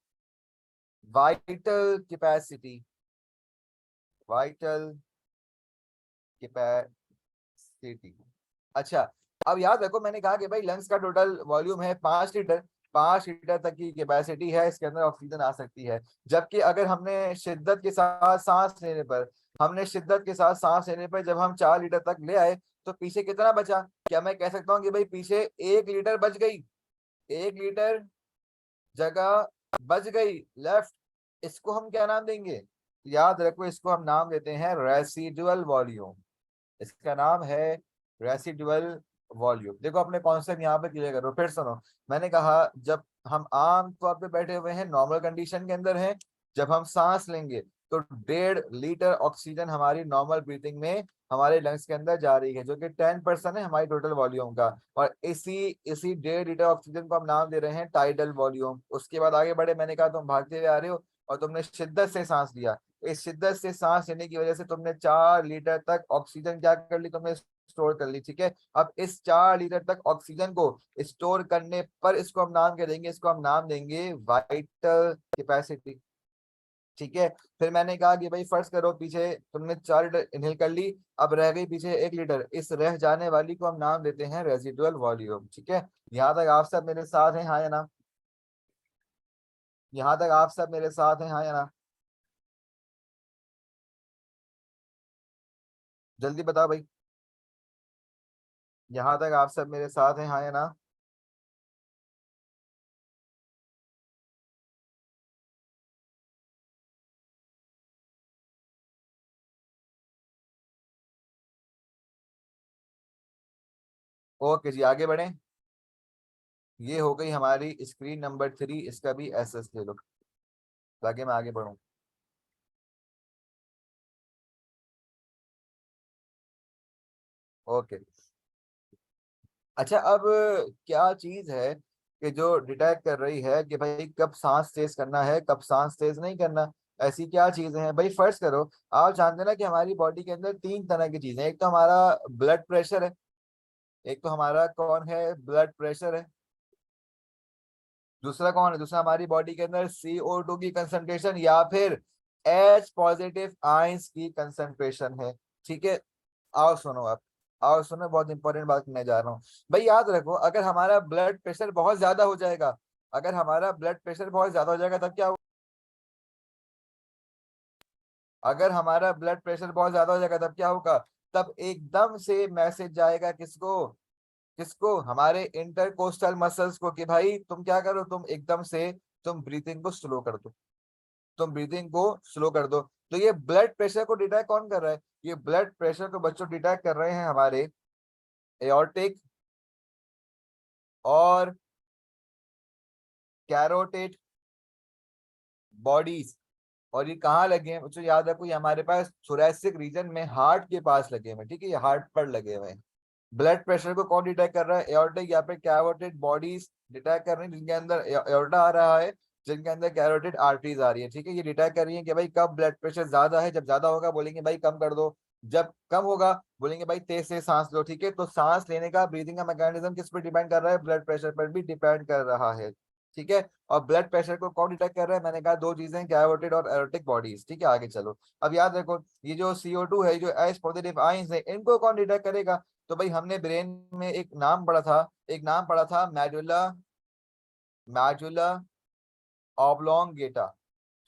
Vital capacity, vital capacity. अच्छा, अब याद रखो मैंने कहा कि भाई लंग्स का टोटल वॉल्यूम है 5 लीटर, 5 लीटर तक की कैपेसिटी है, इसके अंदर ऑक्सीजन आ सकती है। जबकि अगर हमने शिद्दत के साथ सांस लेने पर, हमने शिद्दत के साथ सांस लेने पर जब हम 4 लीटर तक ले आए, तो पीछे कितना बचा? क्या मैं कह सकता हूँ कि भाई पीछे 1 लीटर बच गई? 1 लीटर जगह बच गई लेफ्ट। इसको हम क्या नाम देंगे? याद रखो, इसको हम नाम देते हैं रेसिडुअल वॉल्यूम। इसका नाम है रेसिडुअल वॉल्यूम। देखो अपने कॉन्सेप्ट यहाँ पे क्लियर करो, फिर सुनो। मैंने कहा जब हम आम तौर पे बैठे हुए हैं, नॉर्मल कंडीशन के अंदर हैं, जब हम सांस लेंगे तो 1.5 लीटर ऑक्सीजन हमारी नॉर्मल ब्रीथिंग में हमारे लंग्स के अंदर जा रही है, जो कि 10% है हमारी टोटल वॉल्यूम का। और इसी इसी 1.5 लीटर ऑक्सीजन को हम नाम दे रहे हैं टाइडल वॉल्यूम। उसके बाद आगे बढ़े, मैंने कहा तुम भागते हुए आ रहे हो और तुमने शिद्दत से सांस लिया। इस शिद्दत से सांस लेने की वजह से तुमने 4 लीटर तक ऑक्सीजन क्या कर ली, तुमने स्टोर कर ली। ठीक है, अब इस 4 लीटर तक ऑक्सीजन को स्टोर करने पर इसको हम नाम क्या देंगे? इसको हम नाम देंगे वाइटल कैपेसिटी। ठीक है, फिर मैंने कहा कि भाई फर्ज करो पीछे तुमने 4 लीटर इनहेल कर ली, अब रह गई पीछे 1 लीटर, इस रह जाने वाली को हम नाम देते हैं रेजिडुअल वॉल्यूम। ठीक है, यहाँ तक आप सब मेरे साथ हैं, हाँ या ना? यहाँ तक आप सब मेरे साथ हैं, हाँ या ना? जल्दी बताओ भाई। यहाँ तक आप सब मेरे साथ हैं, हाँ या ना? ओके जी, आगे बढ़े। ये हो गई हमारी स्क्रीन नंबर 3, इसका भी एसएस ले लो ताकि मैं आगे बढ़ूं। ओके। अच्छा, अब क्या चीज है कि जो डिटेक्ट कर रही है कि भाई कब सांस तेज करना है, कब सांस तेज नहीं करना? ऐसी क्या चीजें हैं भाई? फर्स्ट करो, आप जानते हैं ना कि हमारी बॉडी के अंदर 3 तरह की चीजें हैं। एक तो हमारा ब्लड प्रेशर है, एक तो हमारा कौन है, ब्लड प्रेशर है। दूसरा कौन है? दूसरा हमारी बॉडी के अंदर CO2 की कंसंट्रेशन या फिर H पॉजिटिव आयंस की कंसंट्रेशन है। ठीक है, आओ सुनो आप, आओ सुनो, बहुत इंपॉर्टेंट बात करने जा रहा हूँ। भाई याद रखो, अगर हमारा ब्लड प्रेशर बहुत ज्यादा हो जाएगा, अगर हमारा ब्लड प्रेशर बहुत ज्यादा हो जाएगा तब क्या होगा? अगर हमारा ब्लड प्रेशर बहुत ज्यादा हो जाएगा तब क्या होगा? तब एकदम से मैसेज जाएगा किसको? किसको? हमारे इंटरकोस्टल मसल्स को कि भाई तुम क्या करो, तुम एकदम से तुम ब्रीथिंग को स्लो कर दो, तुम ब्रीथिंग को स्लो कर दो। तो ये ब्लड प्रेशर को डिटेक्ट कौन कर रहा है? ये ब्लड प्रेशर को बच्चों डिटेक्ट कर रहे हैं हमारे एओर्टिक और कैरोटिड बॉडीज। और ये कहाँ लगे हैं बच्चों? याद रखो, ये हमारे पास थोरैसिक रीजन में हार्ट के पास लगे हुए हैं। ठीक है, ये हार्ट पर लगे हुए हैं। ब्लड प्रेशर को कौन डिटेक्ट कर रहा है? एओर्टिक या फिर कैरोटिड बॉडीज डिटेक्ट कर रही है, जिनके अंदर एओर्टा आ रहा है, जिनके अंदर कैरोटिड आर्टरीज आ रही है। ठीक है, ये डिटेक्ट कर रही है कि भाई कब ब्लड प्रेशर ज्यादा है। जब ज्यादा होगा बोलेंगे भाई कम कर दो, जब कम होगा बोलेंगे भाई तेज से सांस लो। ठीक है, तो सांस लेने का, ब्रीदिंग का मैकेनिज्म किस पर डिपेंड कर रहा है? ब्लड प्रेशर पर भी डिपेंड कर रहा है। ठीक है, और ब्लड प्रेशर को कौन डिटेक्ट कर रहा है? मैंने कहा दो चीजें, कैरोटिड और एरोटिक बॉडीज। ठीक है, आगे चलो। अब याद रखो, ये जो CO2 है, जो एच पॉजिटिव आयंस है, इनको कौन डिटेक्ट करेगा? तो भाई हमने ब्रेन में एक नाम पढ़ा था, एक नाम पढ़ा था मैडुला, मैडुला ऑब्लोंगेटा।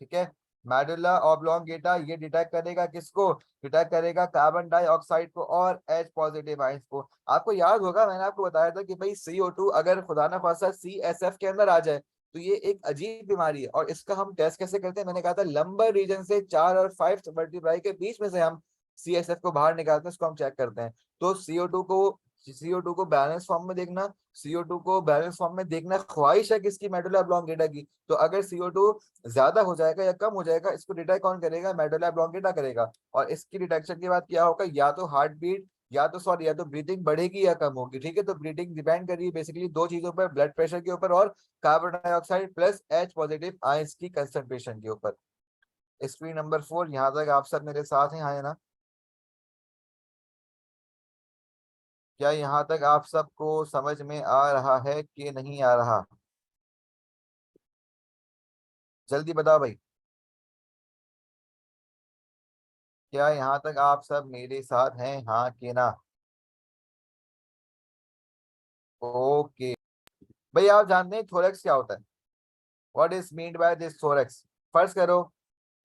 ठीक है, मैडुला ऑब्लोंगेटा ये डिटेक्ट करेगा किसको? डिटेक्ट करेगा कार्बन डाइऑक्साइड को और एच पॉजिटिव आयंस को। आपको याद होगा मैंने आपको बताया था कि भाई CO2 अगर खुदा ना खास्ता CSF के अंदर आ जाए तो ये एक अजीब बीमारी है। और इसका हम टेस्ट कैसे करते हैं? मैंने कहा था लंबर रीजन से 4 और 5 वर्टिब्राई के बीच में से हम CSF को बाहर निकालते हैं, उसको हम चेक करते हैं। तो सीओ टू को बैलेंस फॉर्म में देखना, CO2 को बैलेंस फॉर्म में देखना ख्वाहिश है किसकी? मेडुला ऑब्लोंगेटा की। तो अगर CO2 ज्यादा हो जाएगा या कम हो जाएगा, इसको डिटेक्ट कौन करेगा? मेडुला ऑब्लोंगेटा करेगा। और इसकी डिटेक्शन के बाद क्या होगा? या तो हार्ट बीट, या तो सॉरी, या तो ब्रीथिंग बढ़ेगी या कम होगी। ठीक है, तो ब्रीथिंग डिपेंड करिए बेसिकली दो चीजों पर, ब्लड प्रेशर के ऊपर और carbon dioxide plus H positive ions की कंसंट्रेशन के ऊपर। स्क्रीन नंबर 4, यहाँ तक आप सब मेरे साथ हैं, हाँ है ना? क्या यहाँ तक आप सबको समझ में आ रहा है कि नहीं आ रहा? जल्दी बताओ भाई। क्या यहाँ तक आप सब मेरे साथ हैं, हाँ कि ना? ओके। भाई आप जानते हैं थोरेक्स क्या होता है? What is mean by this thorax? फर्ज करो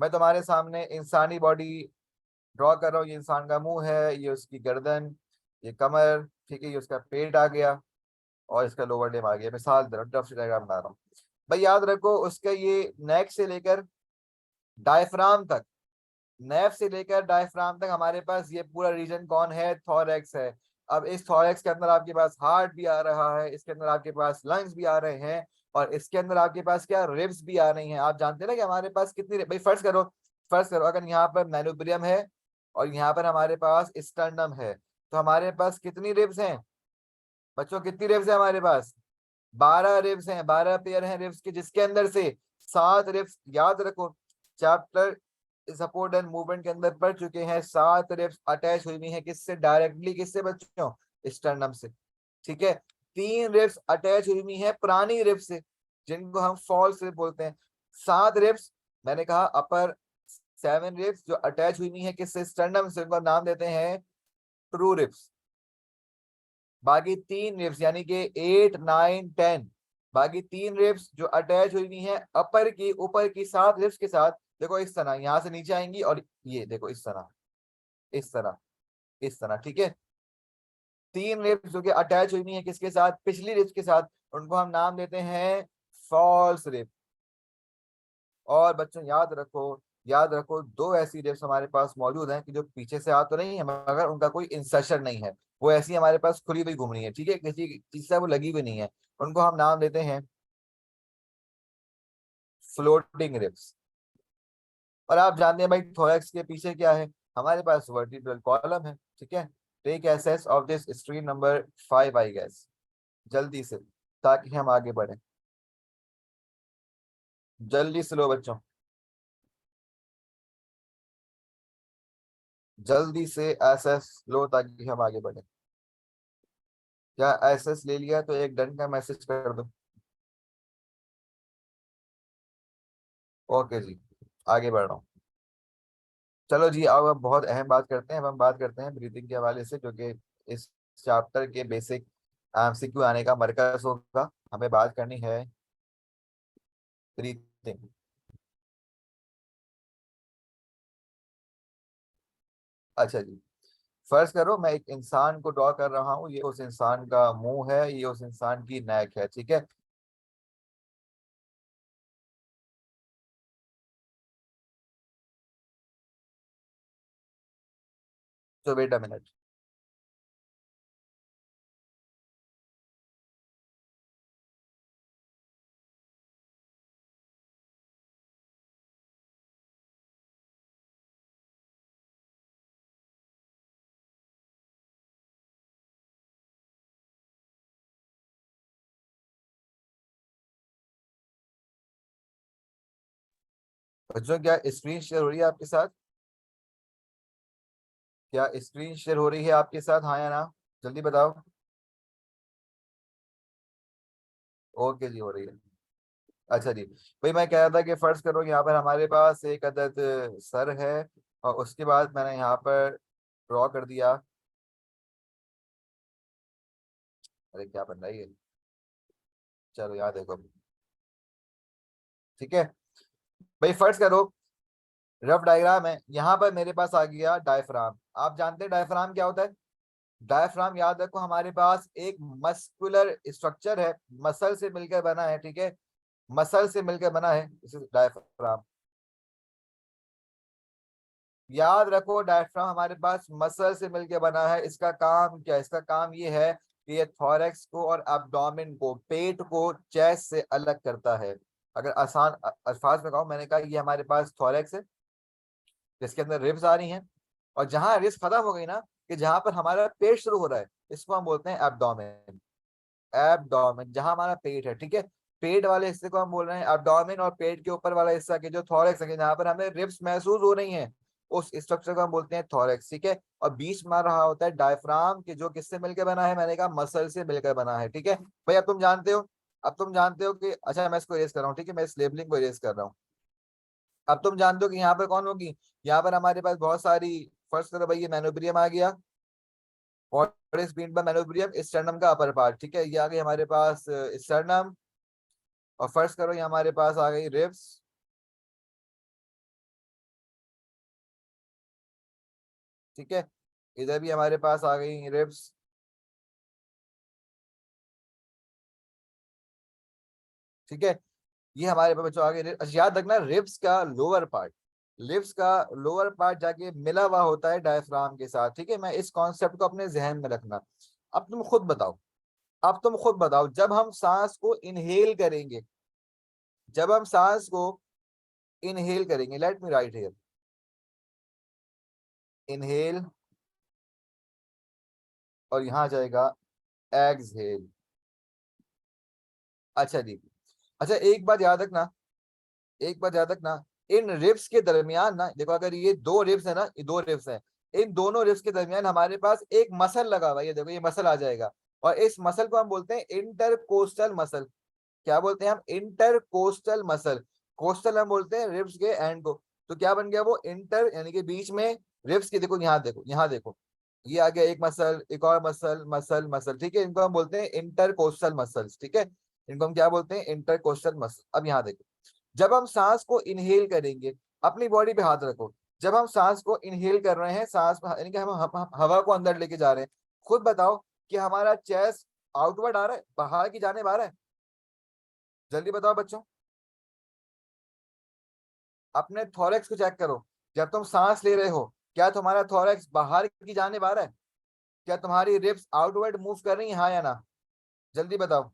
मैं तुम्हारे सामने इंसानी बॉडी ड्रॉ कर रहा हूँ। ये इंसान का मुंह है, ये उसकी गर्दन, ये कमर, ठीक है, ये उसका पेट आ गया और इसका लोअर लिम्ब आ गया। मिसाल रफ से डायग्राम बना रहा हूँ। भाई याद रखो उसका ये नेक से लेकर डायफ्राम तक, नेफ से लेकर डायफ्राम तक हमारे पास ये पूरा रीजन कौन है, थोरैक्स है। अब इस थोरैक्स के अंदर आपके पास हार्ट भी आ रहा है, इसके अंदर आपके पास लंग्स भी आ रहे हैं, और इसके अंदर आपके पास क्या, रिब्स भी आ रही हैं। आप जानते हैं ना कि हमारे पास कितनी, भाई फर्ज करो अगर यहाँ पर मेनोब्रियम है और यहाँ पर हमारे पास स्टर्नम है, तो हमारे पास कितनी रिब्स हैं बच्चों, कितनी रिब्स है हमारे पास, 12 रिब्स हैं, 12 पेयर हैं रिब्स के, जिसके अंदर से 7 रिब्स, याद रखो चैप्टर सपोर्ट एंड मूवमेंट के अंदर पढ़ चुके हैं, 7 रिब्स अटैच हुई हुई है किससे, डायरेक्टली किससे बच्चों, स्टर्नम से। ठीक है, 3 रिब्स अटैच हुई हुई है पुरानी रिब्स से, जिनको हम फॉल्स रिब बोलते हैं। 7 रिब्स, मैंने कहा अपर 7 रिब्स जो अटैच हुई हुई है किससे, स्टर्नम से, उनको नाम देते हैं ट्रू रिब्स। बाकी 3 रिब्स यानी कि 8 9 10, बाकी 3 रिब्स जो अटैच हुई हुई हैं अपर की, ऊपर की 7 रिब्स के साथ, देखो इस तरह यहां से नीचे आएंगी, और ये देखो इस तरह, इस तरह, इस तरह। ठीक है, 3 रिब्स जो कि अटैच हुई हुई हैं किसके साथ, पिछली रिब्स के साथ, उनको हम नाम देते हैं फॉल्स रिब। और बच्चों याद रखो 2 ऐसी रिब्स हमारे पास मौजूद हैं कि जो पीछे से आ तो नहीं है मगर उनका कोई इंसर्शन नहीं है, वो ऐसी हमारे पास खुली हुई घूम रही है। ठीक है, किसी चीज से वो लगी हुई नहीं है, उनको हम नाम देते हैं फ्लोटिंग रिब्स। और आप जानते हैं भाई थोरैक्स के पीछे क्या है, हमारे पास वर्टिब्रल कॉलम है। ठीक है, take SS of this stream number 5 I guess, जल्दी से, ताकि हम आगे बढ़े, जल्दी से लो बच्चों, जल्दी से एसेस लो ताकि हम आगे बढ़े। क्या एसेस ले लिया तो एक डन का मैसेज कर दो। ओके जी, आगे बढ़ रहा हूँ। चलो जी, अब हम बहुत अहम बात करते हैं, अब हम बात करते हैं ब्रीथिंग के हवाले से, जो कि इस चैप्टर के बेसिक एमसीक्यू आने का मरकज होगा। हमें बात करनी है ब्रीथिंग। अच्छा जी, फर्ज करो मैं एक इंसान को ड्रॉ कर रहा हूँ, ये उस इंसान का मुंह है, ये उस इंसान की नेक है। ठीक है, तो वेट अ मिनट। बच्चों क्या स्क्रीन शेयर हो रही है आपके साथ, क्या स्क्रीन शेयर हो रही है आपके साथ, हाँ या ना, जल्दी बताओ। ओके जी, हो रही है। अच्छा जी, भाई मैं कह रहा था कि फर्ज करो यहाँ पर हमारे पास एक अदद सर है, और उसके बाद मैंने यहाँ पर ड्रॉ कर दिया, अरे क्या बन रहा है ये, चलो याद देखो। ठीक है, भाई फर्ज करो रफ डायग्राम है, यहाँ पर मेरे पास आ गया डायफ्राम। आप जानते हैं डायफ्राम क्या होता है, डायफ्राम याद रखो हमारे पास एक मस्कुलर स्ट्रक्चर है, मसल से मिलकर बना है। ठीक है, मसल से मिलकर बना है डायफ्राम। याद रखो डायफ्राम हमारे पास मसल से मिलकर बना है, इसका काम क्या है, इसका काम ये है कि ये थोरैक्स को और एब्डोमेन को, पेट को चेस्ट से अलग करता है। अगर आसान अल्फाज में कहूं, मैंने कहा ये हमारे पास थोरैक्स है जिसके अंदर रिब्स आ रही हैं, और जहां रिब्स खत्म हो गई ना, कि जहां पर हमारा पेट शुरू हो रहा है, इसको हम बोलते हैं एब्डोमेन। एब्डोमेन जहां हमारा पेट है। ठीक है, पेट वाले हिस्से को हम बोल रहे हैं एब्डोमेन, और पेट के ऊपर वाला हिस्सा के जो थोरैक्स है जहां पर हमें रिब्स महसूस हो रही हैं, उस स्ट्रक्चर को हम बोलते हैं थोरैक्स। ठीक है, और बीच में आ रहा होता है डायफ्राम, के जो किससे मिलकर बना है, मैंने कहा मसल से मिलकर बना है। ठीक है भाई, अब तुम जानते हो कि, अच्छा मैं इसको इरेज कर रहा हूँ, ठीक है मैं इस लेबलिंग को इरेज कर रहा हूँ। अब तुम जानते हो कि यहाँ पर कौन होगी, यहाँ पर हमारे पास बहुत सारी, फर्स्ट करो भाई ये मैनोब्रियम आ गया, और इस बीट पर मैनोब्रियम स्टर्नम का अपर पार्ट। ठीक है, ये आ गई हमारे पास स्टर्नम, और फर्स्ट करो ये हमारे पास आ गई रिब्स। ठीक है, इधर भी हमारे पास आ गई रिब्स। ठीक है, ये हमारे पे बच्चों आगे अच्छा याद रखना, रिब्स का लोअर पार्ट, लिप्स का लोअर पार्ट जाके मिला हुआ होता है डायफ्राम के साथ, ठीक है। मैं इस कॉन्सेप्ट को अपने जहन में रखना। अब तुम खुद बताओ, अब तुम खुद बताओ, जब हम सांस को इनहेल करेंगे, जब हम सांस को इनहेल करेंगे, let me right here, inhale, और यहां जाएगा एक्सहेल। अच्छा जी, अच्छा एक बात याद रखना, एक बात याद रखना, इन रिब्स के दरमियान ना देखो, अगर ये दो रिब्स है ना, ये दो रिब्स हैं, इन दोनों रिब्स के दरमियान हमारे पास एक मसल लगा हुआ है, ये देखो ये मसल आ जाएगा, और इस मसल को हम बोलते हैं इंटरकोस्टल मसल। क्या बोलते हैं हम? Intercostal muscle. कोस्टल हम बोलते हैं रिब्स के एंड को। तो क्या बन गया वो? इंटर यानी कि बीच में रिब्स की, देखो यहाँ देखो, यहाँ देखो, ये आ गया एक मसल, एक और मसल, मसल मसल, ठीक है। इनको हम बोलते हैं इंटरकोस्टल मसल्स, ठीक है। इनको हम क्या बोलते हैं? Intercostal muscle. अब यहाँ देखो, जब हम सांस को इनहेल करेंगे, अपनी बॉडी पे हाथ रखो, जब हम सांस को इनहेल कर रहे हैं, सांस यानी कि हम हवा को अंदर लेके जा रहे हैं, खुद बताओ कि हमारा चेस्ट आउटवर्ड आ रहा है, बाहर की जाने आ रहा है? जल्दी बताओ बच्चों, अपने थोरैक्स को चेक करो। जब तुम सांस ले रहे हो, क्या तुम्हारा थोरैक्स बाहर की जाने आ रहा है? क्या तुम्हारी रिब्स आउटवर्ड मूव कर रही है, हाँ या ना? जल्दी बताओ।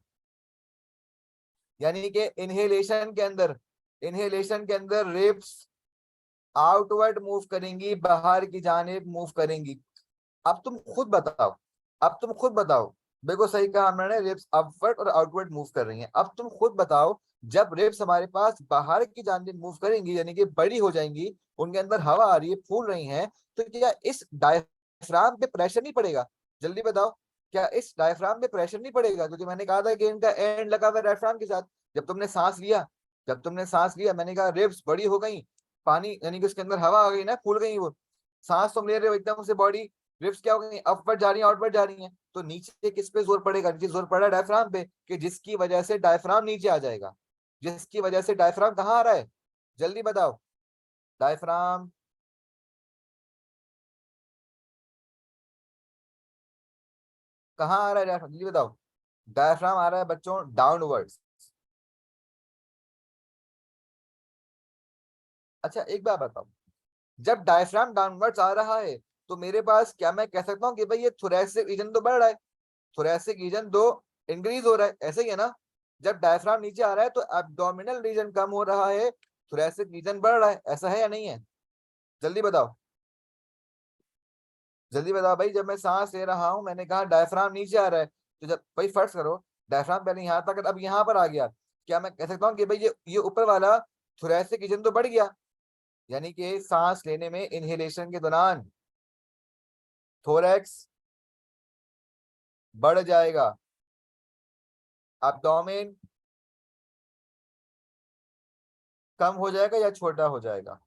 यानी कि इनहेलेशन के अंदर रिब्स आउटवर्ड मूव करेंगी, बाहर की जानिब मूव करेंगी। अब तुम खुद बताओ, अब तुम खुद बताओ, देखो सही कहा हमने, रिब्स अपवर्ड और आउटवर्ड मूव कर रही हैं। अब तुम खुद बताओ, जब रिब्स हमारे पास बाहर की जानिब मूव करेंगी, यानी कि बड़ी हो जाएंगी, उनके अंदर हवा आ रही है, फूल रही हैं, तो क्या इस डायफ्राम पे प्रेशर नहीं पड़ेगा? जल्दी बताओ, क्या इस डायफ्राम पे प्रेशर नहीं पड़ेगा? क्योंकि मैंने कहा था कि इनका एंड लगा हुआ है डायफ्राम के साथ। जब तुमने सांस लिया, जब तुमने सांस लिया, मैंने कहा रिब्स बड़ी हो गई, पानी यानी कि उसके अंदर हवा आ गई ना, फूल गई वो, सांस तुम ले रहे हो एकदम से, बॉडी रिब्स क्या हो गई? अपवर्ड जा रही है, आउटवर्ड जा रही है, तो नीचे किस पे जोर पड़ेगा? नीचे जोर पड़ा डायफ्राम पे, कि जिसकी वजह से डायफ्राम नीचे आ जाएगा। जिसकी वजह से डायफ्राम कहाँ आ रहा है? जल्दी बताओ। डायफ्राम कहाँ आ रहा है? डायफ्राम जल्दी बताओ। डायफ्राम आ रहा है बच्चों डाउनवर्ड्स। अच्छा एक बात बताओ, जब डायफ्राम डाउनवर्ड्स आ रहा है, तो मेरे पास क्या मैं कह सकता हूँ कि भाई ये थोरैसिक रीजन तो बढ़ रहा है, थोरैसिक रीजन तो इंक्रीज हो रहा है, ऐसे ही है ना? जब डायफ्राम नीचे आ रहा है तो एब्डोमिनल रीजन कम हो रहा है, थोरैसिक रीजन बढ़ रहा है, ऐसा है या नहीं है? जल्दी बताओ, जल्दी बताओ भाई। जब मैं सांस ले रहा हूं, मैंने कहा डायफ्राम नीचे आ रहा है, तो जब भाई फर्ज करो, डायफ्राम पहले यहाँ था, अब यहाँ पर आ गया, क्या मैं कह सकता हूँ कि भाई ये ऊपर वाला थोरैसिक रीजन तो बढ़ गया? यानी कि सांस लेने में इनहेलेशन के दौरान थोरैक्स बढ़ जाएगा, एब्डोमेन कम हो जाएगा या छोटा हो जाएगा?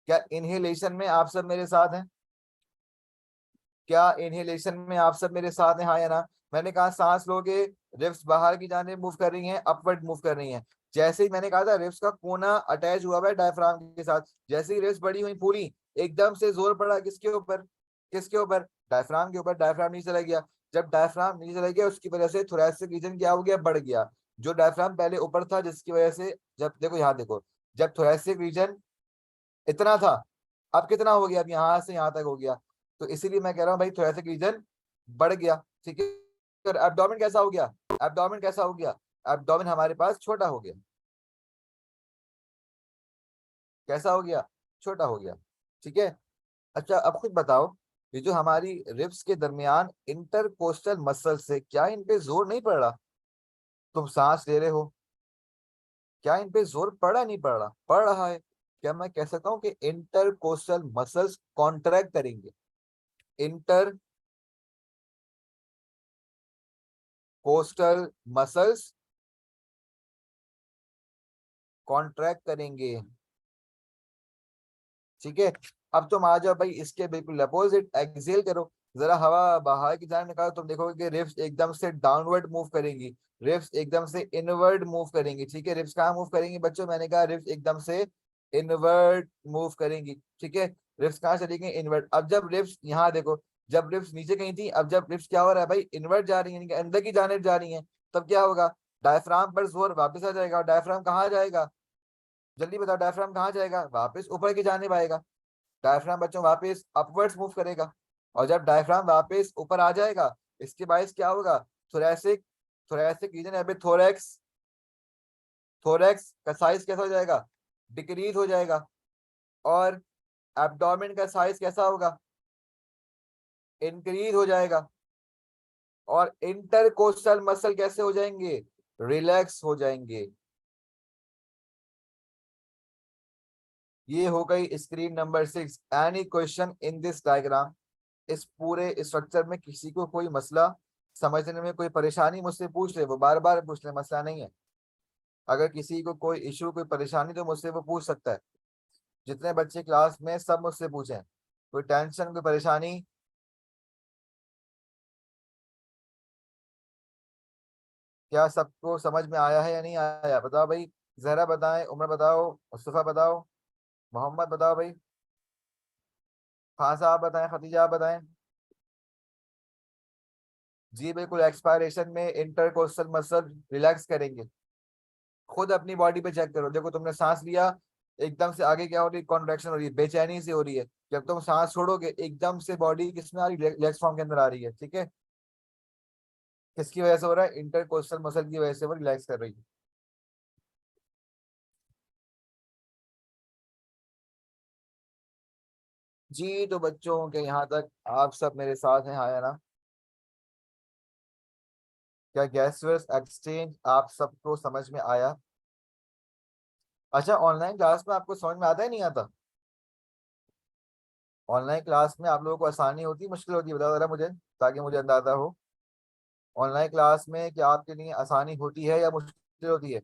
क्या इनहेलेशन में आप सब मेरे साथ हैं? क्या इनहेलेशन में आप सब मेरे साथ हैं, हाँ या ना? मैंने कहा सांस लोगे, रिब्स बाहर की जाने मूव कर रही हैं, अपवर्ड मूव कर रही हैं। जैसे ही मैंने कहा था रिब्स का कोना अटैच हुआ है डायफ्राम के साथ, जैसे ही रिब्स बड़ी हुई फूली, एकदम से जोर पड़ा किसके ऊपर? किसके ऊपर? डायफ्राम के ऊपर। डायफ्राम नीचे चला गया। जब डायफ्राम नीचे चला गया, उसकी वजह से थोरैसिक रीजन क्या हो गया? बढ़ गया। जो डायफ्राम पहले ऊपर था, जिसकी वजह से, जब देखो यहाँ देखो, जब थोरैसिक रीजन इतना था, अब कितना हो गया? अब यहाँ से यहाँ तक हो गया। तो इसीलिए मैं कह रहा हूँ भाई थोरेसिक रीजन बढ़ गया, ठीक है। एब्डोमेन कैसा हो गया? एब्डोमेन कैसा हो गया? एब्डोमेन हमारे पास छोटा हो गया। कैसा हो गया? छोटा हो गया, ठीक है। अच्छा अब खुद बताओ, ये जो हमारी रिब्स के दरमियान इंटरकोस्टल मसल से, क्या इन पे जोर नहीं पड़ रहा? तुम सांस ले रहे हो, क्या इन पे जोर पड़ा नहीं पड़ रहा? पड़ रहा है। क्या मैं कह सकता हूँ कि इंटरकोस्टल मसल्स कॉन्ट्रैक्ट करेंगे? इंटर कोस्टल मसल्स कॉन्ट्रैक्ट करेंगे, ठीक है। अब तुम आ जाओ भाई इसके बिल्कुल अपोजिट, एक्सेल करो, जरा हवा बाहर की जान निकालो, तुम देखोगे कि रिब्स एकदम से डाउनवर्ड मूव करेंगी, रिब्स एकदम से इनवर्ड मूव करेंगी, ठीक है। रिब्स कहाँ मूव करेंगी बच्चों? मैंने कहा रिब्स एकदम से इनवर्ड मूव करेंगी, ठीक है। रिब्स कहाँ चली गई? इनवर्ड। अब जब रिब्स यहाँ देखो, जब रिब्स नीचे गई थी, अब जब रिब्स क्या हो रहा है भाई? इनवर्ड जा रही है, यानी कि अंदर की जाने जा रही है, तब क्या होगा? डायफ्राम पर जोर वापस आ जाएगा, और डायफ्राम कहाँ जाएगा? जल्दी बताओ, डायफ्राम कहाँ जाएगा? वापस ऊपर की जानिब आएगा। डायफ्राम बच्चों वापस अपवर्ड्स मूव करेगा, और जब डायफ्राम वापस ऊपर आ जाएगा, इसके बायस क्या होगा? थोरैसिक, थोरैसिक रीजन है थोरैक्स, थोरैक्स का साइज कैसा हो जाएगा? डिक्रीज हो जाएगा। और एब्डोमेन का साइज कैसा होगा? इंक्रीज हो जाएगा। और इंटरकोस्टल मसल कैसे हो जाएंगे? रिलैक्स हो जाएंगे। ये हो गई screen number 6। Any question in this diagram? इस पूरे स्ट्रक्चर में किसी को कोई मसला समझने में कोई परेशानी मुझसे पूछ ले, वो बार बार पूछ ले, मसला नहीं है। अगर किसी को कोई इशू कोई परेशानी तो मुझसे वो पूछ सकता है। जितने बच्चे क्लास में सब मुझसे पूछें, कोई टेंशन कोई परेशानी। क्या सबको समझ में आया है या नहीं आया? बताओ भाई। जहरा बताएं, उम्र बताओ, मुस्तफा बताओ, मोहम्मद बताओ भाई, खान साहब बताएं, खदीजा आप बताएं। जी बिल्कुल, एक्सपायरेशन में इंटरकोस्टल मसल रिलैक्स करेंगे। खुद अपनी बॉडी पे चेक करो, देखो तुमने सांस लिया, एकदम से आगे क्या हो रही है? कॉन्ट्रैक्शन हो रही है, बेचैनी से हो रही है। जब तुम सांस छोड़ोगे, एकदम से बॉडी किसमें आ रही है? रिलैक्स फॉर्म के अंदर आ रही है। ठीक है, किसकी वजह से हो रहा है? इंटरकोस्टल मसल की वजह से वो रिलैक्स कर रही है। जी तो बच्चों के यहाँ तक आप सब मेरे साथ हैं, हाँ या ना? क्या गैसियस एक्सचेंज आप सबको समझ में आया? अच्छा, ऑनलाइन क्लास में आपको समझ में आता है नहीं आता? ऑनलाइन क्लास में आप लोगों को आसानी होती है मुश्किल होती है? बता जरा मुझे, ताकि मुझे अंदाजा हो। ऑनलाइन क्लास में क्या आपके लिए आसानी होती है या मुश्किल होती है?